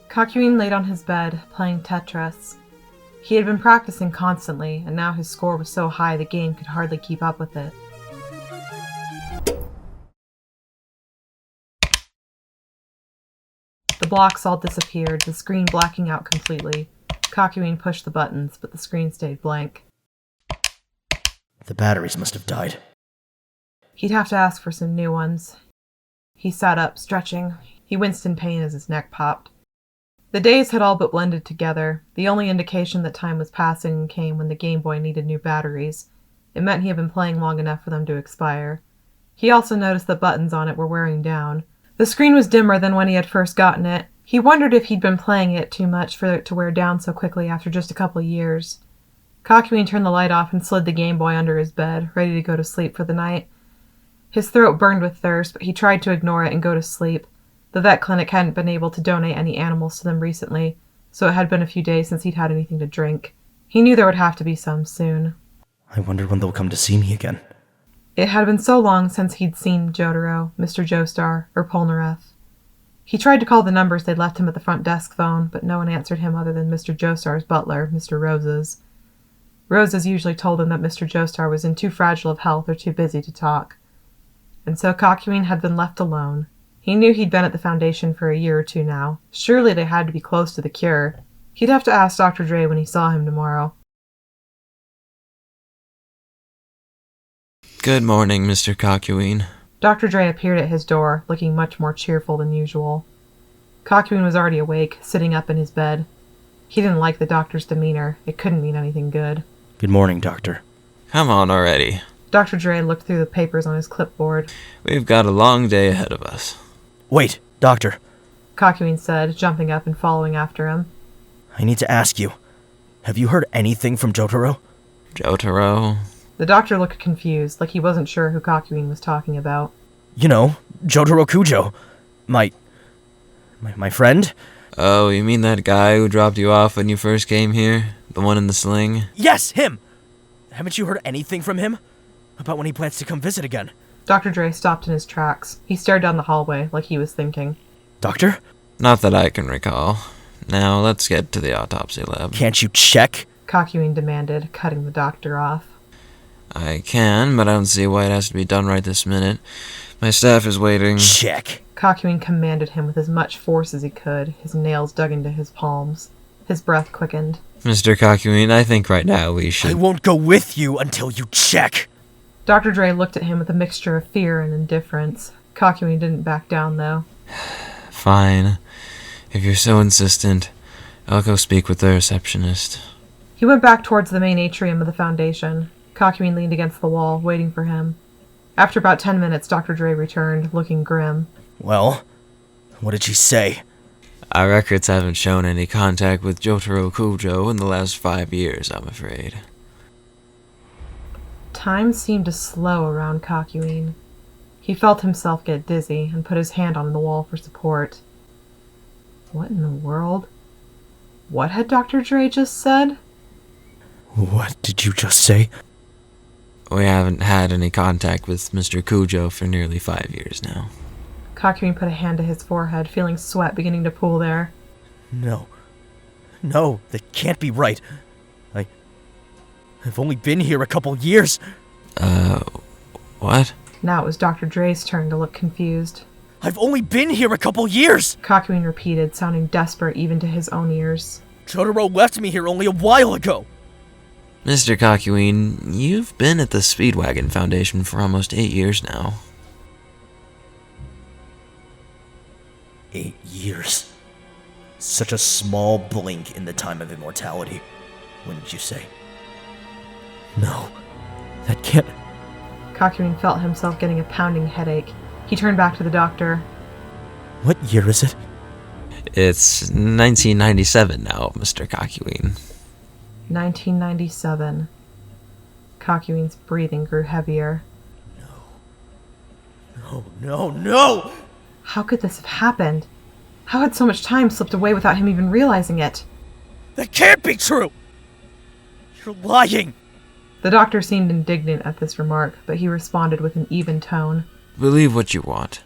Kakyoin laid on his bed, playing Tetris. He had been practicing constantly, and now his score was so high the game could hardly keep up with it. The blocks all disappeared, the screen blacking out completely. Kakyoin pushed the buttons, but the screen stayed blank. The batteries must have died. He'd have to ask for some new ones. He sat up, stretching. He winced in pain as his neck popped. The days had all but blended together. The only indication that time was passing came when the Game Boy needed new batteries. It meant he had been playing long enough for them to expire. He also noticed the buttons on it were wearing down. The screen was dimmer than when he had first gotten it. He wondered if he'd been playing it too much for it to wear down so quickly after just a couple of years. Kakyoin turned the light off and slid the Game Boy under his bed, ready to go to sleep for the night. His throat burned with thirst, but he tried to ignore it and go to sleep. The vet clinic hadn't been able to donate any animals to them recently, so it had been a few days since he'd had anything to drink. He knew there would have to be some soon. I wonder when they'll come to see me again. It had been so long since he'd seen Jotaro, Mr. Joestar, or Polnareff. He tried to call the numbers they'd left him at the front desk phone, but no one answered him other than Mr. Joestar's butler, Mr. Roses. Roses usually told him that Mr. Joestar was in too fragile of health or too busy to talk. And so Kakyoin had been left alone. He knew he'd been at the Foundation for a year or two now. Surely they had to be close to the cure. He'd have to ask Dr. Dre when he saw him tomorrow. Good morning, Mr. Kakyoin. Dr. Dre appeared at his door, looking much more cheerful than usual. Kakyoin was already awake, sitting up in his bed. He didn't like the doctor's demeanor. It couldn't mean anything good. Good morning, Doctor. Come on already. Dr. Dre looked through the papers on his clipboard. We've got a long day ahead of us. Wait, Doctor. Kakyoin said, jumping up and following after him. I need to ask you. Have you heard anything from Jotaro? Jotaro? The doctor looked confused, like he wasn't sure who Kakyoin was talking about. You know, Jotaro Kujo. My friend? Oh, you mean that guy who dropped you off when you first came here? The one in the sling? Yes, him! Haven't you heard anything from him? About when he plans to come visit again? Dr. Dre stopped in his tracks. He stared down the hallway, like he was thinking. Doctor? Not that I can recall. Now, let's get to the autopsy lab. Can't you check? Kakyoin demanded, cutting the doctor off. I can, but I don't see why it has to be done right this minute. My staff is waiting. Check. Kakyoin commanded him with as much force as he could, his nails dug into his palms. His breath quickened. Mr. Kakyoin, I think right now we should... I won't go with you until you check. Dr. Dre looked at him with a mixture of fear and indifference. Kakyoin didn't back down, though. Fine. If you're so insistent, I'll go speak with the receptionist. He went back towards the main atrium of the Foundation. Kakyoin leaned against the wall, waiting for him. After about 10 minutes, Dr. Dre returned, looking grim. Well, what did she say? Our records haven't shown any contact with Jotaro Kujo in the last 5 years, I'm afraid. Time seemed to slow around Kakyoin. He felt himself get dizzy and put his hand on the wall for support. What in the world? What had Dr. Dre just said? What did you just say? We haven't had any contact with Mr. Kujo for nearly 5 years now. Kakyoin put a hand to his forehead, feeling sweat beginning to pool there. No, that can't be right. I've only been here a couple years. What? Now it was Dr. Dre's turn to look confused. I've only been here a couple years! Kakyoin repeated, sounding desperate even to his own ears. Jotaro left me here only a while ago! Mr. Kakyoin, you've been at the Speedwagon Foundation for almost 8 years now. 8 years. Such a small blink in the time of immortality, wouldn't you say? No, that can't... Kakyoin felt himself getting a pounding headache. He turned back to the doctor. What year is it? It's 1997 now, Mr. Kakyoin. 1997. Kakyoin's breathing grew heavier. No! How could this have happened? How had so much time slipped away without him even realizing it? That can't be true! You're lying! The doctor seemed indignant at this remark, but he responded with an even tone. Believe what you want,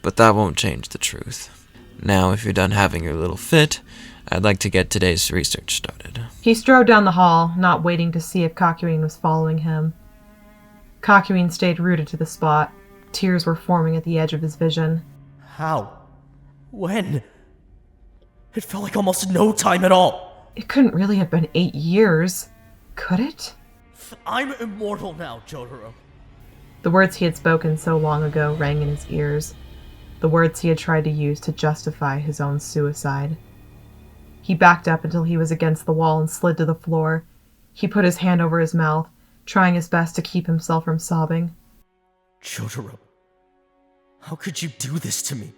but that won't change the truth. Now, if you're done having your little fit, I'd like to get today's research started. He strode down the hall, not waiting to see if Kakyoin was following him. Kakyoin stayed rooted to the spot. Tears were forming at the edge of his vision. How? When? It felt like almost no time at all. It couldn't really have been 8 years, could it? I'm immortal now, Jotaro. The words he had spoken so long ago rang in his ears. The words he had tried to use to justify his own suicide. He backed up until he was against the wall and slid to the floor. He put his hand over his mouth, trying his best to keep himself from sobbing. Jotaro, how could you do this to me?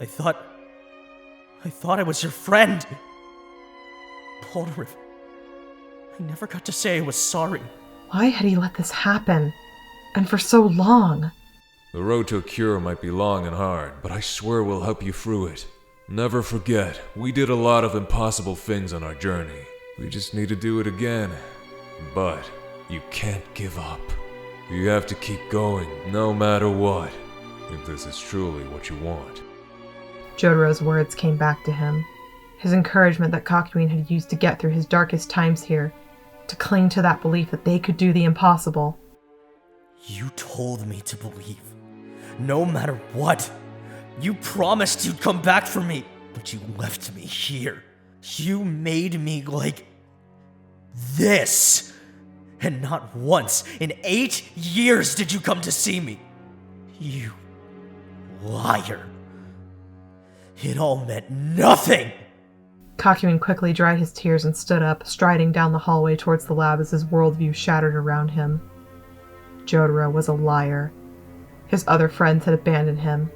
I thought I was your friend. Polnareff, I never got to say I was sorry. Why had he let this happen? And for so long? The road to a cure might be long and hard, but I swear we'll help you through it. Never forget, we did a lot of impossible things on our journey. We just need to do it again. But you can't give up. You have to keep going, no matter what, if this is truly what you want. Jotaro's words came back to him. His encouragement that Kakyoin had used to get through his darkest times here, to cling to that belief that they could do the impossible. You told me to believe, no matter what. You promised you'd come back for me, but you left me here. You made me like this. And not once in 8 years did you come to see me. You liar. It all meant nothing. Kakyoin quickly dried his tears and stood up, striding down the hallway towards the lab as his worldview shattered around him. Jotaro was a liar. His other friends had abandoned him,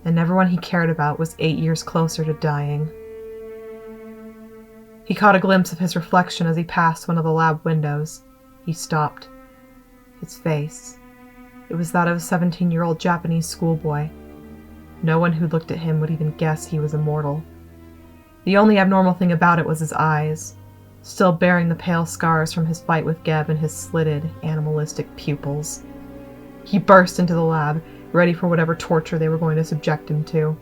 and everyone he cared about was 8 years closer to dying. He caught a glimpse of his reflection as he passed one of the lab windows. He stopped. His face. It was that of a 17-year-old Japanese schoolboy. No one who looked at him would even guess he was immortal. The only abnormal thing about it was his eyes, still bearing the pale scars from his fight with Geb and his slitted, animalistic pupils. He burst into the lab, ready for whatever torture they were going to subject him to.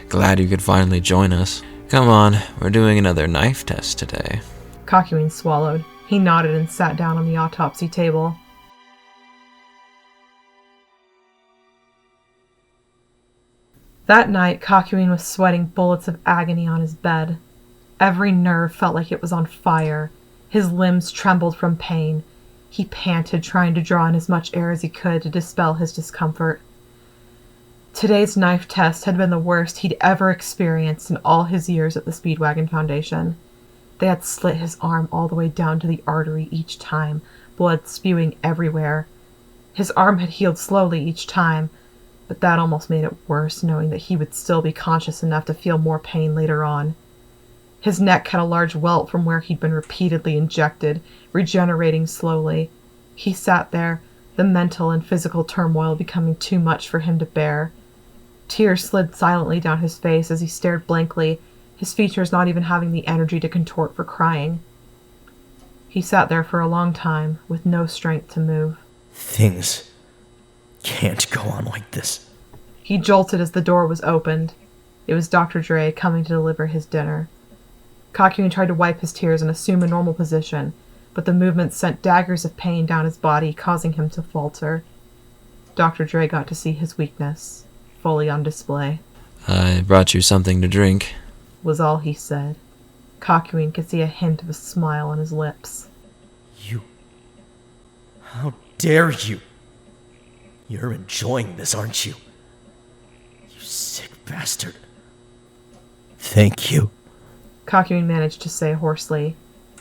Glad you could finally join us. Come on, we're doing another knife test today. Kakyoin swallowed. He nodded and sat down on the autopsy table. That night, Kakyoin was sweating bullets of agony on his bed. Every nerve felt like it was on fire. His limbs trembled from pain. He panted, trying to draw in as much air as he could to dispel his discomfort. Today's knife test had been the worst he'd ever experienced in all his years at the Speedwagon Foundation. They had slit his arm all the way down to the artery each time, blood spewing everywhere. His arm had healed slowly each time, but that almost made it worse, knowing that he would still be conscious enough to feel more pain later on. His neck had a large welt from where he'd been repeatedly injected, regenerating slowly. He sat there, the mental and physical turmoil becoming too much for him to bear. Tears slid silently down his face as he stared blankly, his features not even having the energy to contort for crying. He sat there for a long time, with no strength to move. Things can't go on like this. He jolted as the door was opened. It was Dr. Dre coming to deliver his dinner. Kakyoin tried to wipe his tears and assume a normal position, but the movements sent daggers of pain down his body, causing him to falter. Dr. Dre got to see his weakness, fully on display. I brought you something to drink, was all he said. Kakyoin could see a hint of a smile on his lips. You... How dare you? You're enjoying this, aren't you? You sick bastard. Thank you. Kakyoin managed to say hoarsely.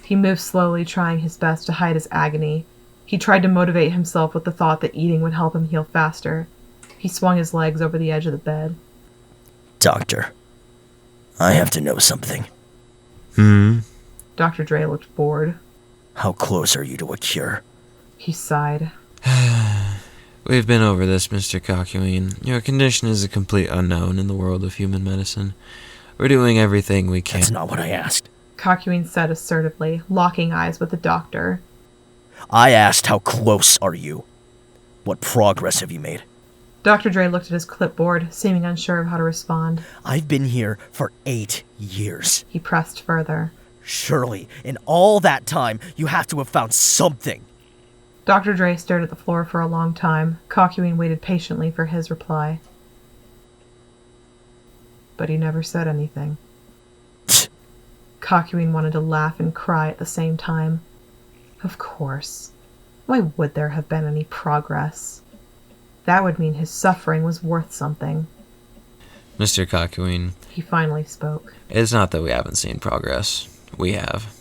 He moved slowly, trying his best to hide his agony. He tried to motivate himself with the thought that eating would help him heal faster. He swung his legs over the edge of the bed. Doctor, I have to know something. Dr. Dre looked bored. How close are you to a cure? He sighed. We've been over this, Mr. Kakyoin. Your condition is a complete unknown in the world of human medicine. We're doing everything we can. That's not what I asked. Kakyoin said assertively, locking eyes with the doctor. I asked how close are you? What progress have you made? Dr. Dre looked at his clipboard, seeming unsure of how to respond. I've been here for 8 years. He pressed further. Surely, in all that time, you have to have found something. Dr. Dre stared at the floor for a long time. Kakyoin waited patiently for his reply. But he never said anything. Kakyoin wanted to laugh and cry at the same time. Of course. Why would there have been any progress? That would mean his suffering was worth something. Mr. Kakyoin, He finally spoke. it's not that we haven't seen progress. We have.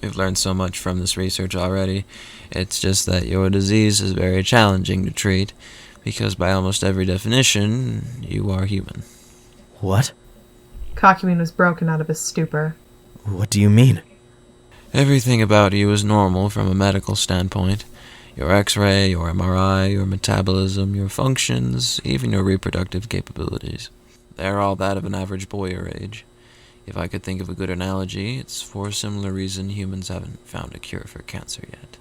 We've learned so much from this research already. It's just that your disease is very challenging to treat, because by almost every definition, you are human. What? Kakyoin was broken out of his stupor. What do you mean? Everything about you is normal from a medical standpoint. Your X-ray, your MRI, your metabolism, your functions, even your reproductive capabilities. They're all that of an average boy your age. If I could think of a good analogy, it's for a similar reason humans haven't found a cure for cancer yet.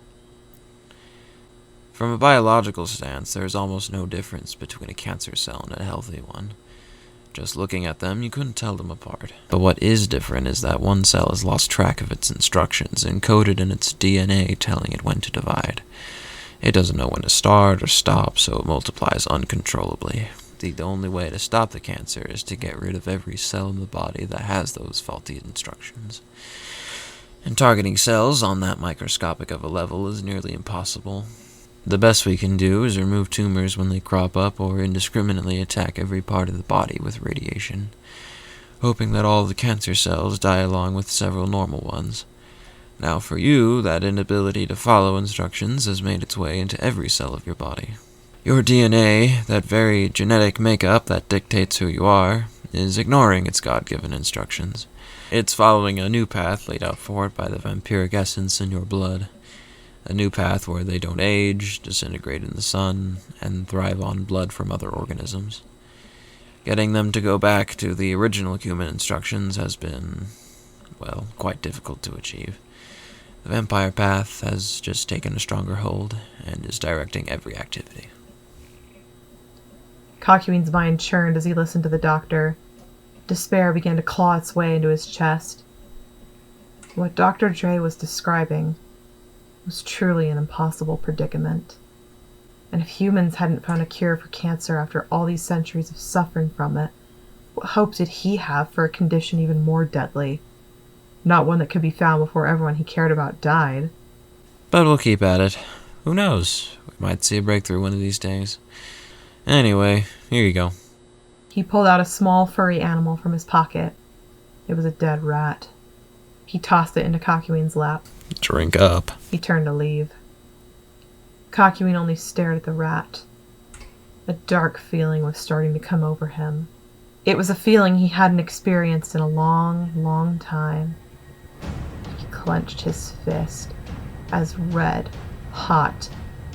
From a biological stance, there is almost no difference between a cancer cell and a healthy one. Just looking at them, you couldn't tell them apart. But what is different is that one cell has lost track of its instructions, encoded in its DNA telling it when to divide. It doesn't know when to start or stop, so it multiplies uncontrollably. The only way to stop the cancer is to get rid of every cell in the body that has those faulty instructions. And targeting cells on that microscopic of a level is nearly impossible. The best we can do is remove tumors when they crop up or indiscriminately attack every part of the body with radiation, hoping that all the cancer cells die along with several normal ones. Now for you, that inability to follow instructions has made its way into every cell of your body. Your DNA, that very genetic makeup that dictates who you are, is ignoring its God-given instructions. It's following a new path laid out for it by the vampiric essence in your blood. A new path where they don't age, disintegrate in the sun, and thrive on blood from other organisms. Getting them to go back to the original human instructions has been, well, quite difficult to achieve. The vampire path has just taken a stronger hold and is directing every activity. Kakyoin's mind churned as he listened to the doctor. Despair began to claw its way into his chest. What Dr. Dre was describing was truly an impossible predicament. And if humans hadn't found a cure for cancer after all these centuries of suffering from it, what hope did he have for a condition even more deadly? Not one that could be found before everyone he cared about died. But we'll keep at it. Who knows? We might see a breakthrough one of these days. Anyway, here you go. He pulled out a small furry animal from his pocket. It was a dead rat. He tossed it into Kakyoin's lap. Drink up. He turned to leave. Kakyoin only stared at the rat. A dark feeling was starting to come over him. It was a feeling he hadn't experienced in a long, long time. He clenched his fist as red, hot,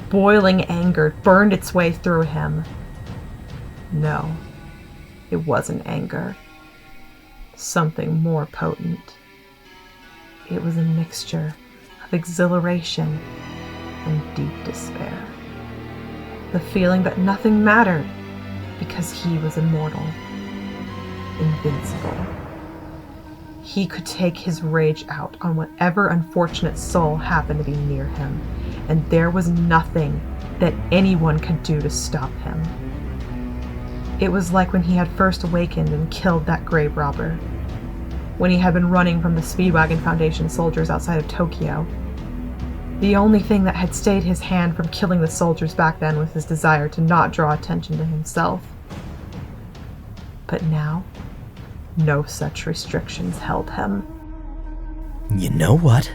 boiling anger burned its way through him. No, it wasn't anger. Something more potent. It was a mixture of exhilaration and deep despair. The feeling that nothing mattered because he was immortal, invincible. He could take his rage out on whatever unfortunate soul happened to be near him, and there was nothing that anyone could do to stop him. It was like when he had first awakened and killed that grave robber, when he had been running from the Speedwagon Foundation soldiers outside of Tokyo. The only thing that had stayed his hand from killing the soldiers back then was his desire to not draw attention to himself. But now, no such restrictions held him. You know what?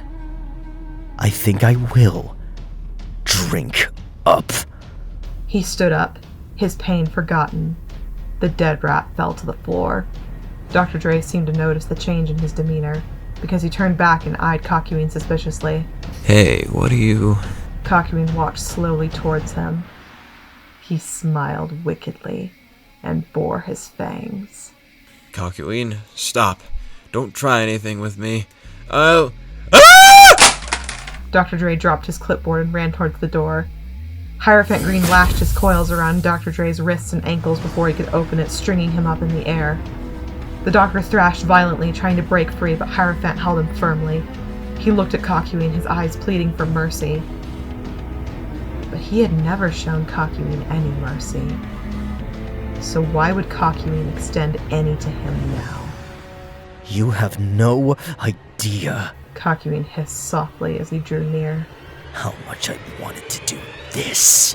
I think I will drink up. He stood up, his pain forgotten. The dead rat fell to the floor. Dr. Dre seemed to notice the change in his demeanor, because he turned back and eyed Kakyoin suspiciously. Hey, what are you... Kakyoin walked slowly towards him. He smiled wickedly and bore his fangs. Kakyoin, stop. Don't try anything with me. I'll... Dr. Dre dropped his clipboard and ran towards the door. Hierophant Green lashed his coils around Dr. Dre's wrists and ankles before he could open it, stringing him up in the air. The doctor thrashed violently, trying to break free, but Hierophant held him firmly. He looked at Kakyoin, his eyes pleading for mercy. But he had never shown Kakyoin any mercy. So why would Kakyoin extend any to him now? You have no idea Kakyoin hissed softly as he drew near. how much I wanted to do this.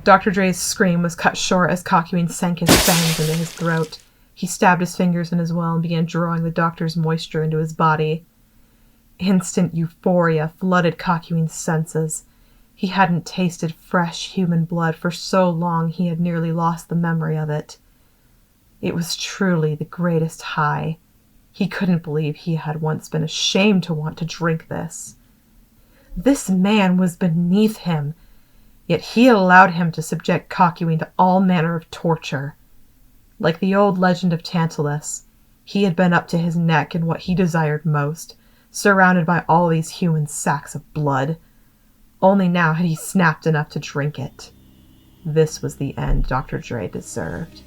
Dr. Dre's scream was cut short as Kakyoin sank his fangs into his throat. He stabbed his fingers in his well and began drawing the doctor's moisture into his body. Instant euphoria flooded Kakyoin's senses. He hadn't tasted fresh human blood for so long he had nearly lost the memory of it. It was truly the greatest high. He couldn't believe he had once been ashamed to want to drink this. This man was beneath him, yet he had allowed him to subject Kakyoin to all manner of torture. Like the old legend of Tantalus, he had been up to his neck in what he desired most, surrounded by all these human sacks of blood. Only now had he snapped enough to drink it. This was the end Dr. Dre deserved.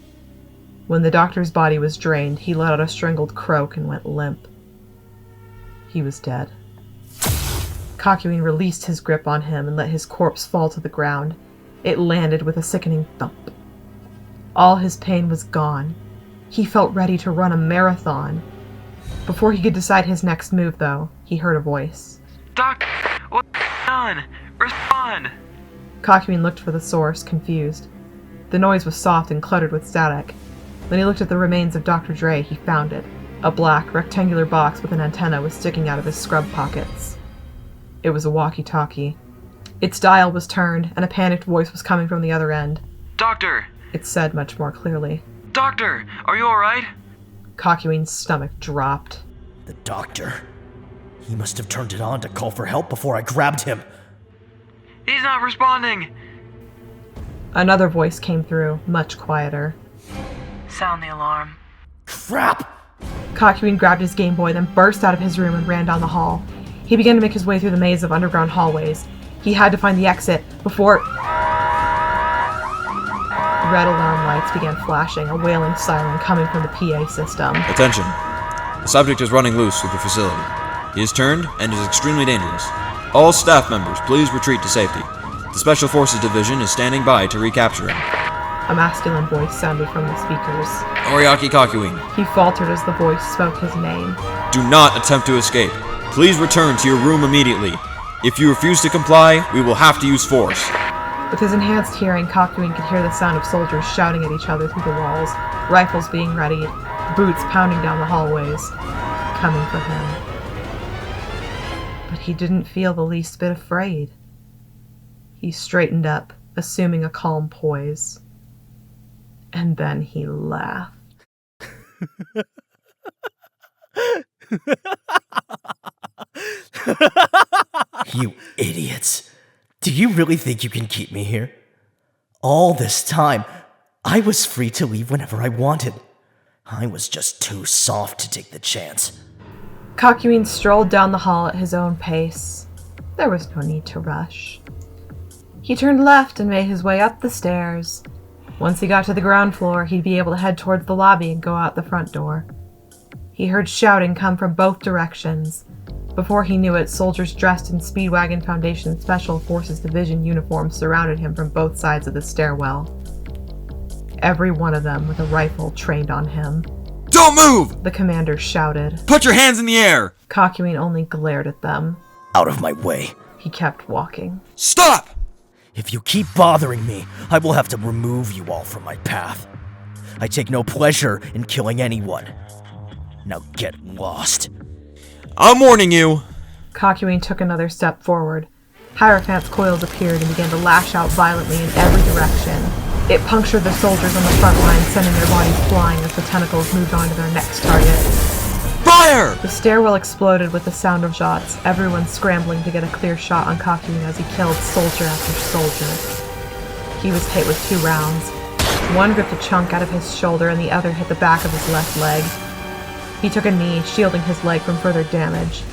When the doctor's body was drained, he let out a strangled croak and went limp. He was dead. Kakyoin released his grip on him and let his corpse fall to the ground. It landed with a sickening thump. All his pain was gone. He felt ready to run a marathon. Before he could decide his next move, though, he heard a voice. Doctor, what's going on? Respond! Kakyoin looked for the source, confused. The noise was soft and cluttered with static. When he looked at the remains of Dr. Dre, he found it. A black, rectangular box with an antenna was sticking out of his scrub pockets. It was a walkie-talkie. Its dial was turned, and a panicked voice was coming from the other end. Doctor! It said much more clearly. Doctor, are you alright? Kakyoin's stomach dropped. The doctor. He must have turned it on to call for help before I grabbed him. He's not responding! Another voice came through, much quieter. Sound the alarm. Crap! Kakyoin grabbed his Game Boy, then burst out of his room and ran down the hall. He began to make his way through the maze of underground hallways. He had to find the exit before... Red alarm lights began flashing, a wailing siren coming from the PA system. Attention. The subject is running loose through the facility. He is turned and is extremely dangerous. All staff members, please retreat to safety. The Special Forces Division is standing by to recapture him. A masculine voice sounded from the speakers. Noriaki Kakyoin, He faltered as the voice spoke his name. do not attempt to escape. Please return to your room immediately. If you refuse to comply, we will have to use force. With his enhanced hearing, Kakyoin could hear the sound of soldiers shouting at each other through the walls, rifles being readied, boots pounding down the hallways, coming for him. But he didn't feel the least bit afraid. He straightened up, assuming a calm poise. And then he laughed. You idiots. Do you really think you can keep me here? All this time, I was free to leave whenever I wanted. I was just too soft to take the chance. Kakyoin strolled down the hall at his own pace. There was no need to rush. He turned left and made his way up the stairs. Once he got to the ground floor, he'd be able to head towards the lobby and go out the front door. He heard shouting come from both directions. Before he knew it, soldiers dressed in Speedwagon Foundation Special Forces Division uniforms surrounded him from both sides of the stairwell. Every one of them with a rifle trained on him. Don't move! The commander shouted. Put your hands in the air! Kakyoin only glared at them. Out of my way. He kept walking. Stop! If you keep bothering me, I will have to remove you all from my path. I take no pleasure in killing anyone. Now get lost. I'm warning you! Kakyoin took another step forward. Hierophant's coils appeared and began to lash out violently in every direction. It punctured the soldiers on the front line, sending their bodies flying as the tentacles moved on to their next target. Fire! The stairwell exploded with the sound of shots, everyone scrambling to get a clear shot on Kakyoin as he killed soldier after soldier. He was hit with 2 rounds. One ripped a chunk out of his shoulder and the other hit the back of his left leg. He took a knee, shielding his leg from further damage.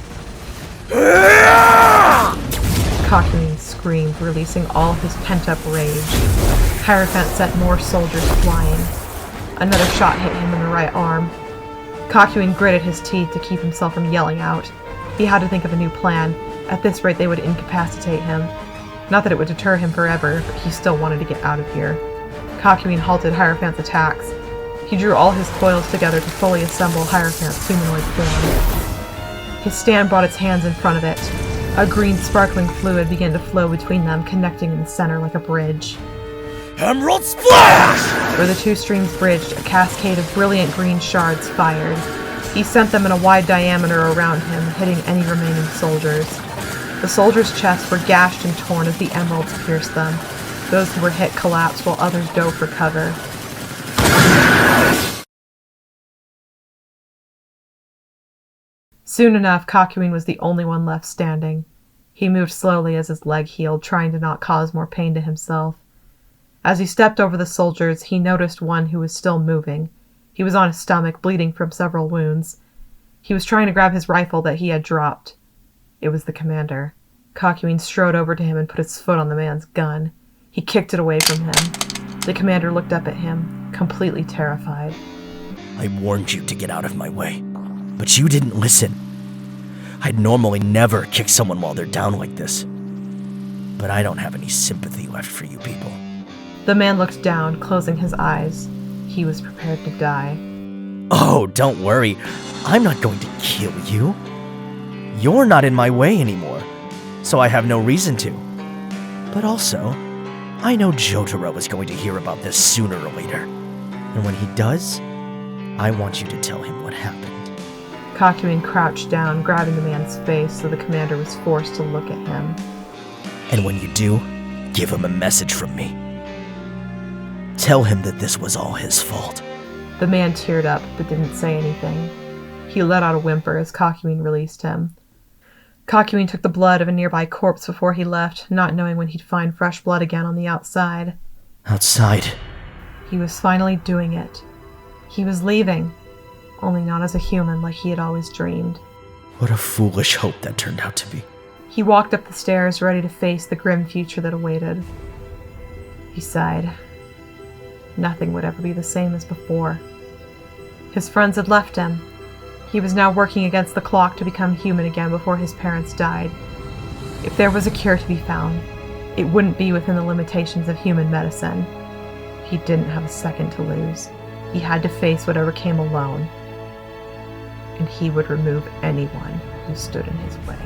Kakyoin screamed. screamed, releasing all his pent-up rage. Hierophant sent more soldiers flying. Another shot hit him in the right arm. Kakyoin gritted his teeth to keep himself from yelling out. He had to think of a new plan. At this rate, they would incapacitate him. Not that it would deter him forever, but he still wanted to get out of here. Kakyoin halted Hierophant's attacks. He drew all his coils together to fully assemble Hierophant's humanoid form. His stand brought its hands in front of it. A green sparkling fluid began to flow between them, connecting in the center like a bridge. Emerald Splash! Where the two streams bridged, a cascade of brilliant green shards fired. He sent them in a wide diameter around him, hitting any remaining soldiers. The soldiers' chests were gashed and torn as the emeralds pierced them. Those who were hit collapsed while others dove for cover. Soon enough, Kakyoin was the only one left standing. He moved slowly as his leg healed, trying to not cause more pain to himself. As he stepped over the soldiers, he noticed one who was still moving. He was on his stomach, bleeding from several wounds. He was trying to grab his rifle that he had dropped. It was the commander. Kakyoin strode over to him and put his foot on the man's gun. He kicked it away from him. The commander looked up at him, completely terrified. I warned you to get out of my way, but you didn't listen. I'd normally never kick someone while they're down like this, but I don't have any sympathy left for you people. The man looked down, closing his eyes. He was prepared to die. Oh, don't worry. I'm not going to kill you. You're not in my way anymore, so I have no reason to. But also, I know Jotaro is going to hear about this sooner or later. And when he does, I want you to tell him what happened. Kakyoin crouched down, grabbing the man's face, so the commander was forced to look at him. And when you do, give him a message from me. Tell him that this was all his fault. The man teared up, but didn't say anything. He let out a whimper as Kakyoin released him. Kakyoin took the blood of a nearby corpse before he left, not knowing when he'd find fresh blood again on the outside. Outside? He was finally doing it. He was leaving, only not as a human like he had always dreamed. What a foolish hope that turned out to be. He walked up the stairs, ready to face the grim future that awaited. He sighed. Nothing would ever be the same as before. His friends had left him. He was now working against the clock to become human again before his parents died. If there was a cure to be found, it wouldn't be within the limitations of human medicine. He didn't have a second to lose. He had to face whatever came alone. And he would remove anyone who stood in his way.